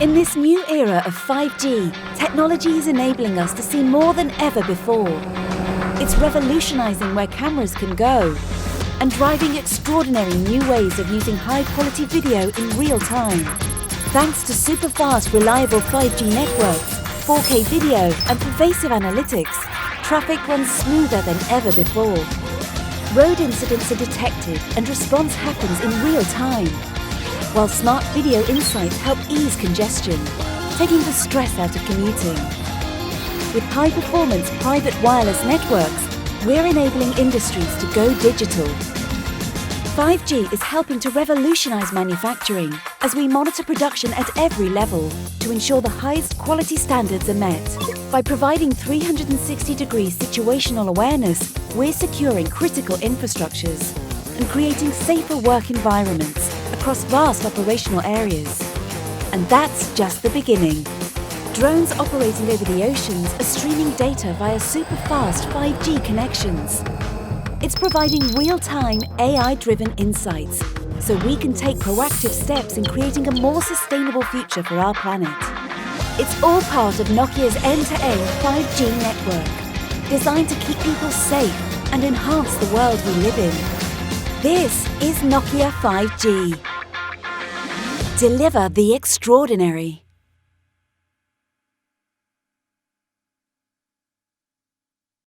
In this new era of 5G, technology is enabling us to see more than ever before. It's revolutionizing where cameras can go and driving extraordinary new ways of using high-quality video in real time. Thanks to super-fast, reliable 5G networks, 4K video and pervasive analytics, traffic runs smoother than ever before. Road incidents are detected and response happens in real time, while smart video insights help ease congestion, taking the stress out of commuting. With high-performance private wireless networks, we're enabling industries to go digital. 5G is helping to revolutionize manufacturing as we monitor production at every level to ensure the highest quality standards are met. By providing 360-degree situational awareness, we're securing critical infrastructures and creating safer work environments across vast operational areas. And that's just the beginning. Drones operating over the oceans are streaming data via super-fast 5G connections. It's providing real-time, AI-driven insights so we can take proactive steps in creating a more sustainable future for our planet. It's all part of Nokia's end-to-end 5G network, designed to keep people safe and enhance the world we live in. This is Nokia 5G. Deliver the extraordinary.